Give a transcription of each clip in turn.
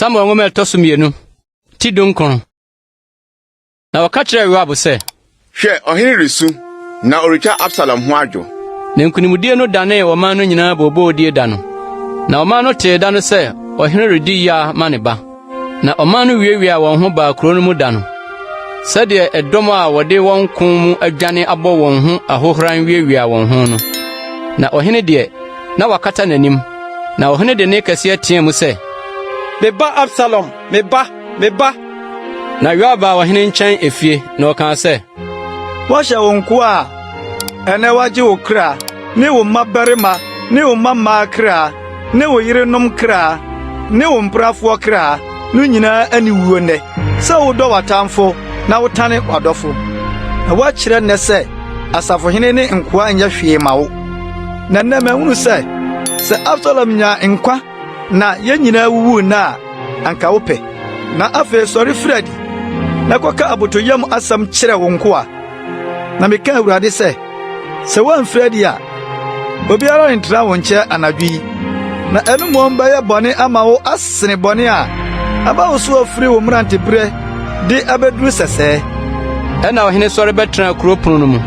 Samuel ngome tosumienu ti donkron. Na wakachira Joab se, hwe ohene resu na oricha Absalom ho adwo. Na nkunimudie no dane oman no nyina bobo die da no. Na oman no te da no se ohene redi ya maneba. Na oman no wiewia won ho ba kuro no mu da no. Sade edom a wode won kon mu adwane abo won ho ahohran wiewia won ho no. Na ohene de na wakata nanim. Na ohene de ne kase atie mu se, Meba Absalom, meba. Na Joab ohene nkyɛn efie na ɔka sɛ, Wɔhyɛ wo nko a ɛnɛ wagye wo kra, ne wo mmabarima, ne wo mmammaa kra, ne wo yerenom kra, ne wo mprafoɔ kra, no nyinaa ani wuo nnɛ. Sɛ wodɔ w'atamfo na wotane w'adɔfo. Na wɔakyerɛ nnɛ sɛ asafohene ne nkoa nyɛ hwee ma wo. Na nnɛ mahunu sɛ Absalom nya nkwa na yɛn nyinaa wuwu na anka wopɛ. Na afei sɔre fradi na kɔka abotoyam asɛm kyerɛ wo nko a. Na meka Awurade sɛ woamfradi a obiara rentra wo nkyɛ anadwo yi. Na ɛno mmom bɛyɛ bɔne ama wo asene bɔne a aba wo so afiri wo mmeranteberɛ de abɛduru sɛsɛɛ. Ɛna ohene sɔre bɛtena kuro pono no mu.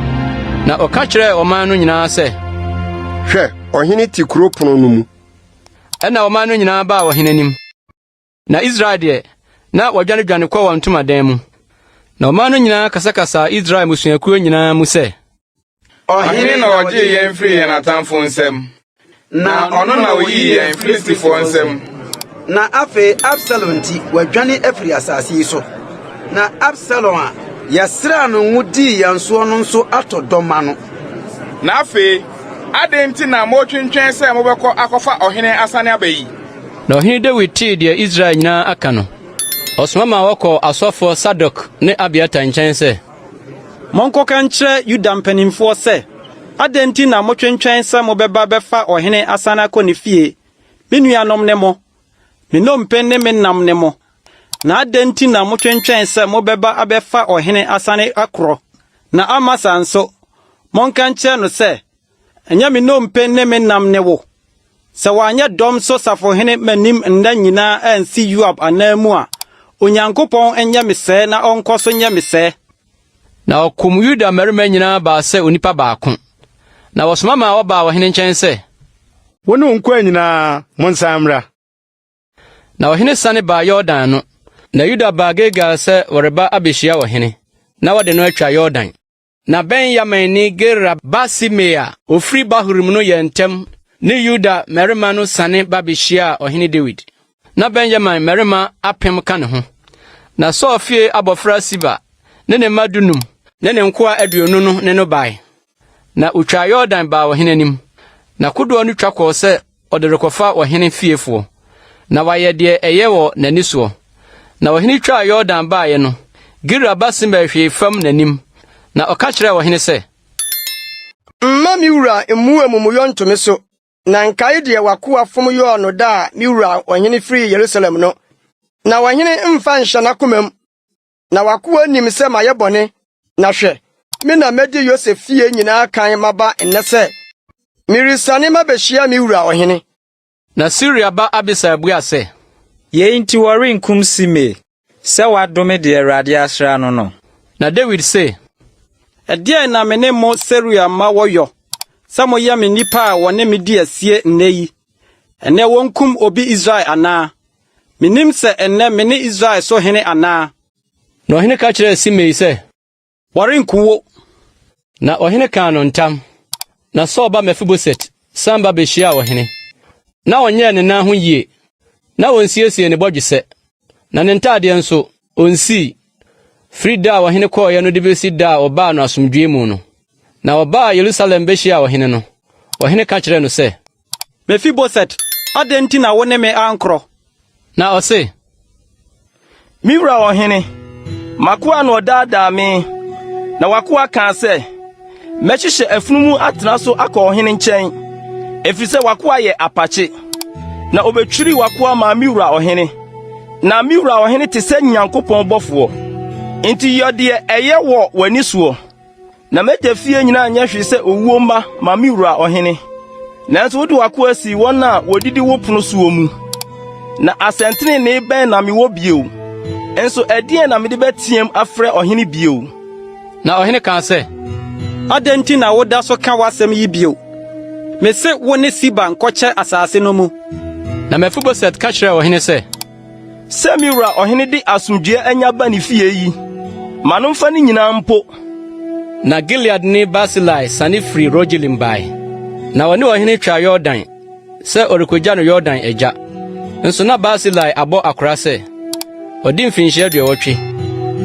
Na ɔka kyerɛ ɔman no nyinaa sɛ, hwɛ ohene ti kuro pono no mu. Ɛna ɔman no nyinaa baa ohene nim. Na Israel de na wɔdwane kɔ wɔn ntomadan mu. Na ɔman no nyinaa kasakasa Israel musuakuo nyinaa mu sɛ, Ohene na ɔgye yɛn firi yɛn atamfo nsɛm. Na ɔno na oyi yɛn Filistifoɔ nsɛm. Na afei Absalom ti wɔdwane afiri asase yi so. Na Absalom a yɛsra no ngo dii yɛn so no nso atɔ dɔma no. Na afei adɛn nti na motwentwɛn sɛ mobɛkɔ akɔfa ɔhene asane aba yi? Na ɔhene Dawid tee deɛ Israel nyinaa aka no. Ɔsoma ma wɔkɔ asɔfoɔ Sadok ne Abiata nkyɛn sɛ, Monkɔka nkyerɛ Yuda mpanimfoɔ sɛ, adɛn nti na motwentwɛn sɛ mobɛba bɛfa ɔhene asane akɔ ne fie? Me nuanom ne mo, me nnompe ne me nam ne mo. Na adɛn nti na motwentwɛn sɛ mobɛba abɛfa ɔhene asane akorɔ? Na Amasa nso, monka nkyerɛ no sɛ, ɛnyɛ me nnompe ne me nam ne wo. Sɛ wanyɛ dɔm so safohene manim nda nyinaa ansi Joab anamu a, Onyankopɔn ɛnyɛ mesɛe na ɔnkɔ so nyɛ mesɛe. Na ɔkom Yuda mmarima nyinaa baa sɛ onipa baako. Na wɔsoma ma wɔbaa ɔhene nkyɛn sɛ, Wo ne nkoa nyinaa monsan mmra. Na ɔhene sane baa Yordan no. Na Yuda baa Gilgal sɛ wɔreba abehyia ɔhene. Na wɔde no atwa Yordan. Na Benyamin ne Gera Basimea ofiri Bahurim no yɛ ntɛm ne Yuda mmarima no sane ba behyia ɔhene David. Na Benjamin mmarima apem ka ne ho. Na Saul fie abɔfra Siba ne ne mma 15 ne ne nkoa 20 no ne no bae. Na otwa Yordan baa ɔhene anim. Na kodoɔ no twa kɔɔ sɛ ɔde rekɔfa ɔhene fiefoɔ. Na wayɛ deɛ ɛyɛ wɔ n'ani soɔ. Na ɔhene twa Yordan baeɛ no, Gera Basimea hwee fam n'anim. Na ɔka kyerɛ ɔhene sɛ, Mma mi wura emu amumuyɔ ntome so. Na nkae deɛ wakoa fom yɔɔ no da a mi wura ɔhene firi Yerusalem no. Na ɔhene mfa nhyɛ n'akomam. Na wakoa nim sɛ mayɛ bɔne. Na hwɛ, me na medi Yosef fie nyinaa kan maba nnɛ sɛ mirisane mabehyia mi wura ɔhene. Na Siria ba Abisai bua sɛ, Yei nti wɔrenkum Simei sɛ wadome de Awurade asra no no. Na David sɛ, Ɛdeɛn na me ne mo Seruia ma wɔyɔ, sɛ moyɛ me nipa a wɔne me di asie nnɛ yi. Ɛnɛ wɔnkum obi Israel anaa? Menim sɛ ɛnɛ me ne Israel so hene anaa? Na ɔhene ka kyerɛ Simei sɛ, wɔrenkuwo. Na ɔhene kaa no ntam. Na Saul ba Mefiboset san ba behyia ɔhene. Na ɔnyɛ ne nan ho yie. Na ɔnsiesie ne bɔdwesɛ. Na ne ntadeɛ nso onsii. Firi da a ɔhene kɔɔyɛ no de besi da a ɔbaa no asomdwie mu no. Na ɔbaa Yerusalem behyia ɔhene no. Ɔhene ka kyerɛ no sɛ, Mefiboset, adɛn nti na wo ne me ankorɔ? Na ɔse, Mi wura ɔhene, makoa na ɔdaadaa me. Na wakoa kaa sɛ, mɛhyehyɛ afunumu atena so akɔ ɔhene nkyɛn. Ɛfiri sɛ wakoa yɛ apakye. Na obetwiri wakoa ma mi wura ɔhene. Na mi wura ɔhene te sɛ Nyankopɔn bɔfoɔ. Enti yɛ deɛ ɛyɛ wɔ w'ani soɔ. Na mɛgya fie nyinaa nyɛ hwee sɛ owuo mma ma mi wura ɔhene. Nanso wode wakoa si wɔn a wodidi wo pono soɔ mu. na asɛntene ne bɛn na mewɔ bio. Enso ɛdeɛn na mede bɛtiem afrɛ ɔhene bio. Na ɔhene kaa sɛ, Adɛn nti na woda so ka w'asɛm yi bio? Mese wo ne Siba nkɔkyɛ asase no mu. na Mefiboset ka kyerɛɛ ɔhene sɛ, Sɛ me wura ɔhene de asomdwoe anya ba ne fie yi, ma no mfa ne nyinaa mpo. na Gilead ne Barsilai sane firi Rogelim bae. Na ɔne ɔhene twa Yordan sɛ ɔrekogya no Yordan agya. Nso na Barsilai abɔ akora sɛ, ɔdi mfinhyia 20.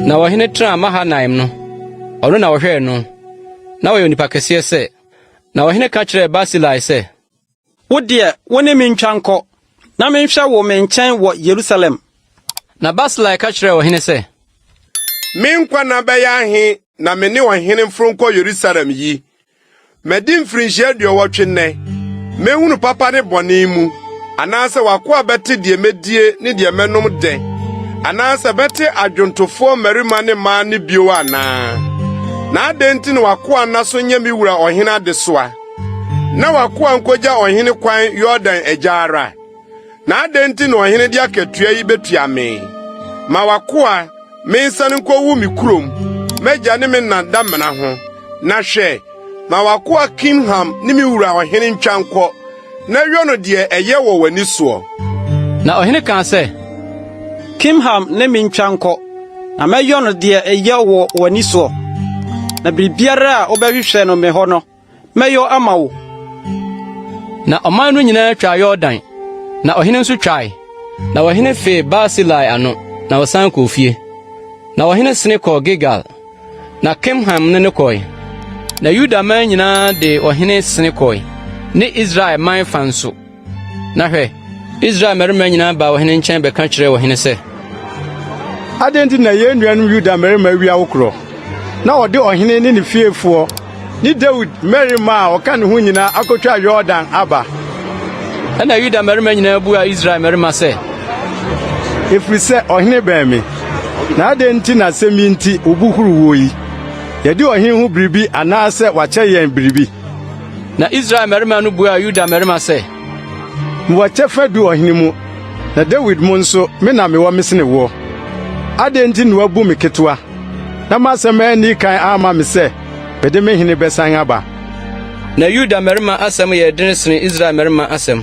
Na ɔhene tena Mahanaim no, ɔno na ɔhwɛɛ no. Na ɔyɛ onipa kɛseɛ sɛ. Na ɔhene ka kyerɛɛ Barsilai sɛ, Wo deɛ, wo ne me ntwa nkɔ, na menhwɛ wo me nkyɛn wɔ Yerusalem. na Barsilai ka kyerɛɛ ɔhene sɛ, Me nkwa na bɛyɛ ahe na me ne ɔhene mforo nkɔ Yerusalem yi. Madi mfirinhyia 20 nnɛ. Mehunu papa ne bɔne mu, anaasɛ wakoa bɛte deɛ medie ne deɛ mɛnom dɛ, anaasɛ bɛte adwontofoɔ mmarima ne mmaa ne bio anaa. Na adɛn nti na wakoa na so nyɛ me wura ɔhene adesoa. Na wakoa nkogya ɔhene kwan Yordan agya ara. Na adɛn nti na ɔhene de akatua yi betua me. Ma wakoa mensane nkɔwu me kurom, mɛgya ne me nada mena ho. Na hwɛ, ma wakoa Kimham ne me wura ɔhene ntwa nkɔ, na yɔ no deɛ ɛyɛ wɔ w'ani soɔ. na ɔhene kaa sɛ, Kimham ne me ntwa nkɔ, na mɛyɔ no deɛ ɛyɛ wɔ w'ani soɔ. Na biribiara a wobɛhwehwɛ no me hɔ no, mɛyɔ ama wo. na ɔman no nyinaa twa Yordan, na ɔhene nso twae. Na ɔhene fee Barsilai ano, na ɔsan kɔɔ fie. Na ɔhene sene kɔɔ Gilgal, na Kimham ne kɔe. Na Yuda man nyinaa de ɔhene sene kɔe, ne Israel man fa nso. Na hwɛ, Israel mmarima nyinaa baa ɔhene nkyɛn bɛka kyerɛɛ ɔhene sɛ, Adɛn nti na yɛn nuanom Yuda mmarima wia wo korɔ? Na ɔde ɔhene ne ne fiefoɔ ne Dawid mmarima a ɔka ne ho nyinaa akɔtwa Yordan aba. ɛna Yuda mmarima nyinaa buaa Israel mmarima sɛ, Ɛfiri sɛ ɔhene bɛn me. Na adɛn nti na asɛm yi nti wobuhuru wo yi? Yɛde ɔhene ho biribi anaasɛ wakyɛ yɛn biribi? na Israel mmarima no buaa Yuda mmarima sɛ, Mewɔ kyɛfa du ɔhene mu, na Dawid mu nso me na mewɔ me sene woɔ. Adɛn nti na wabu me ketewa? Na m'asɛm anni kan ama me sɛ mede me hene bɛsan aba. na Yuda mmarima asɛm yɛ dene sene Israel mmarima asɛm.